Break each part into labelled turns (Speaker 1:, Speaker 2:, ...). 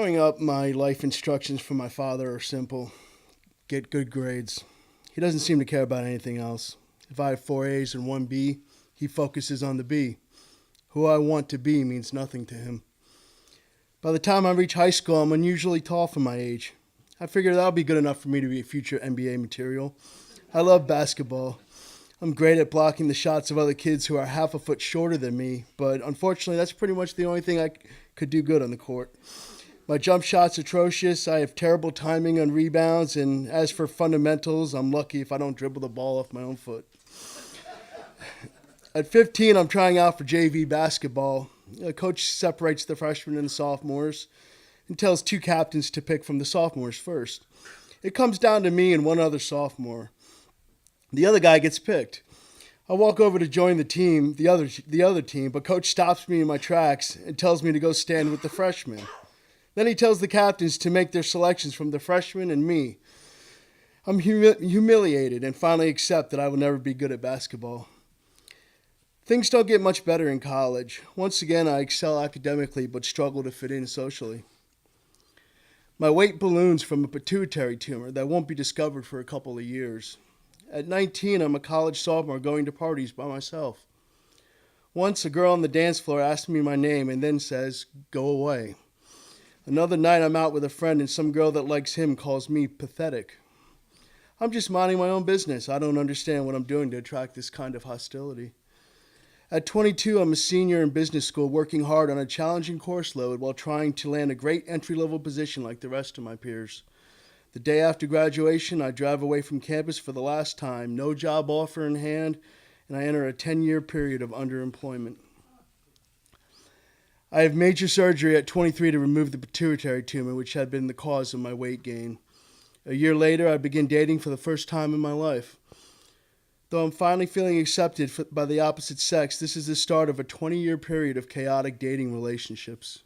Speaker 1: Growing up, my life instructions from my father are simple. Get good grades. He doesn't seem to care about anything else. If I have 4 A's and 1 B, he focuses on the B. Who I want to be means nothing to him. By the time I reach high school, I'm unusually tall for my age. I figured that'll be good enough for me to be a future NBA material. I love basketball. I'm great at blocking the shots of other kids who are half a foot shorter than me, but unfortunately that's pretty much the only thing I could do good on the court. My jump shot's atrocious, I have terrible timing on rebounds, and as for fundamentals, I'm lucky if I don't dribble the ball off my own foot. At 15, I'm trying out for JV basketball. A coach separates the freshmen and the sophomores and tells 2 captains to pick from the sophomores first. It comes down to me and one other sophomore. The other guy gets picked. I walk over to join the other team, but coach stops me in my tracks and tells me to go stand with the freshmen. Then he tells the captains to make their selections from the freshmen and me. I'm humiliated and finally accept that I will never be good at basketball. Things don't get much better in college. Once again, I excel academically but struggle to fit in socially. My weight balloons from a pituitary tumor that won't be discovered for a couple of years. At 19, I'm a college sophomore going to parties by myself. Once, a girl on the dance floor asks me my name and then says, "Go away." Another night, I'm out with a friend and some girl that likes him calls me pathetic. I'm just minding my own business. I don't understand what I'm doing to attract this kind of hostility. At 22, I'm a senior in business school working hard on a challenging course load while trying to land a great entry-level position like the rest of my peers. The day after graduation, I drive away from campus for the last time, no job offer in hand, and I enter a 10-year period of underemployment. I have major surgery at 23 to remove the pituitary tumor, which had been the cause of my weight gain. A year later, I begin dating for the first time in my life. Though I'm finally feeling accepted by the opposite sex, this is the start of a 20-year period of chaotic dating relationships.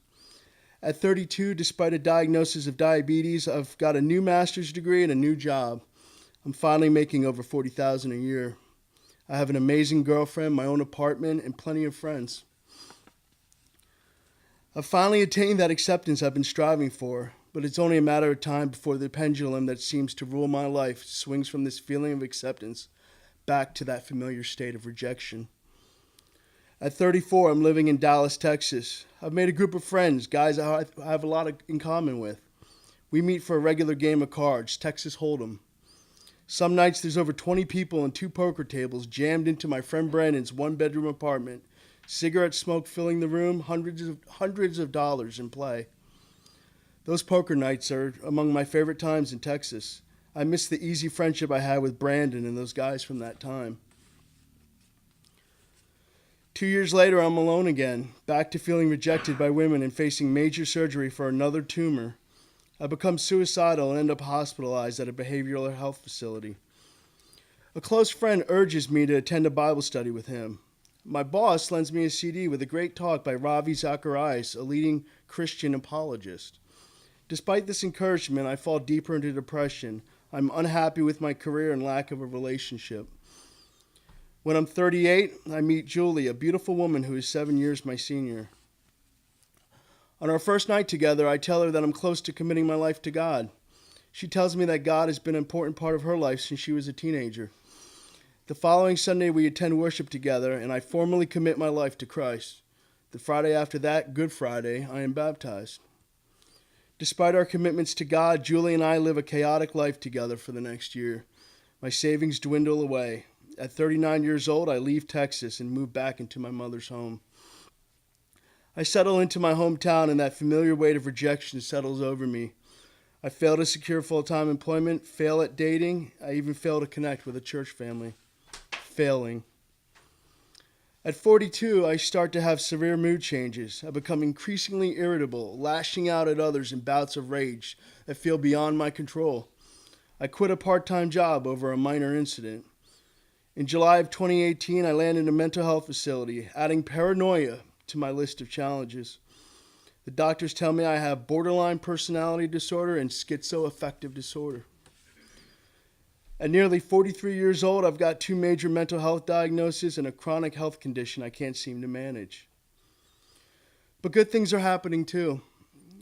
Speaker 1: At 32, despite a diagnosis of diabetes, I've got a new master's degree and a new job. I'm finally making over $40,000 a year. I have an amazing girlfriend, my own apartment, and plenty of friends. I've finally attained that acceptance I've been striving for, but it's only a matter of time before the pendulum that seems to rule my life swings from this feeling of acceptance back to that familiar state of rejection. At 34, I'm living in Dallas, Texas. I've made a group of friends, guys I have a lot in common with. We meet for a regular game of cards, Texas Hold'em. Some nights there's over 20 people and 2 poker tables jammed into my friend Brandon's 1-bedroom apartment. Cigarette smoke filling the room, hundreds of dollars in play. Those poker nights are among my favorite times in Texas. I miss the easy friendship I had with Brandon and those guys from that time. 2 years later, I'm alone again, back to feeling rejected by women and facing major surgery for another tumor. I become suicidal and end up hospitalized at a behavioral health facility. A close friend urges me to attend a Bible study with him. My boss lends me a CD with a great talk by Ravi Zacharias, a leading Christian apologist. Despite this encouragement, I fall deeper into depression. I'm unhappy with my career and lack of a relationship. When I'm 38, I meet Julie, a beautiful woman who is 7 years my senior. On our first night together, I tell her that I'm close to committing my life to God. She tells me that God has been an important part of her life since she was a teenager. The following Sunday, we attend worship together, and I formally commit my life to Christ. The Friday after that, Good Friday, I am baptized. Despite our commitments to God, Julie and I live a chaotic life together for the next year. My savings dwindle away. At 39 years old, I leave Texas and move back into my mother's home. I settle into my hometown, and that familiar weight of rejection settles over me. I fail to secure full-time employment, fail at dating. I even fail to connect with a church family. Failing. At 42, I start to have severe mood changes. I become increasingly irritable, lashing out at others in bouts of rage that feel beyond my control. I quit a part-time job over a minor incident. In July of 2018, I landed in a mental health facility, adding paranoia to my list of challenges. The doctors tell me I have borderline personality disorder and schizoaffective disorder. At nearly 43 years old, I've got 2 major mental health diagnoses and a chronic health condition I can't seem to manage. But good things are happening too.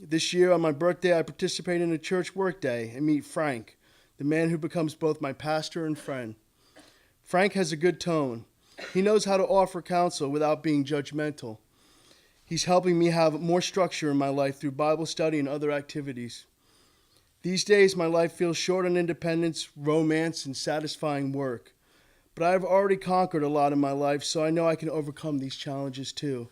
Speaker 1: This year on my birthday, I participate in a church workday and meet Frank, the man who becomes both my pastor and friend. Frank has a good tone. He knows how to offer counsel without being judgmental. He's helping me have more structure in my life through Bible study and other activities. These days, my life feels short on independence, romance, and satisfying work. But I've already conquered a lot in my life, so I know I can overcome these challenges too.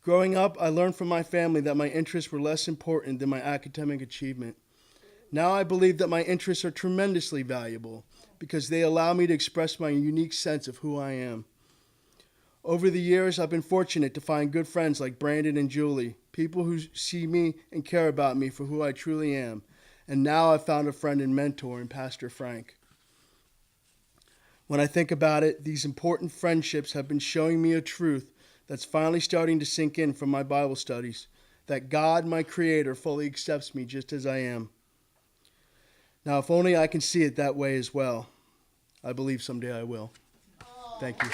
Speaker 1: Growing up, I learned from my family that my interests were less important than my academic achievement. Now I believe that my interests are tremendously valuable because they allow me to express my unique sense of who I am. Over the years, I've been fortunate to find good friends like Brandon and Julie, people who see me and care about me for who I truly am. And now I've found a friend and mentor in Pastor Frank. When I think about it, these important friendships have been showing me a truth that's finally starting to sink in from my Bible studies, that God, my Creator, fully accepts me just as I am. Now, if only I can see it that way as well. I believe someday I will. Thank you.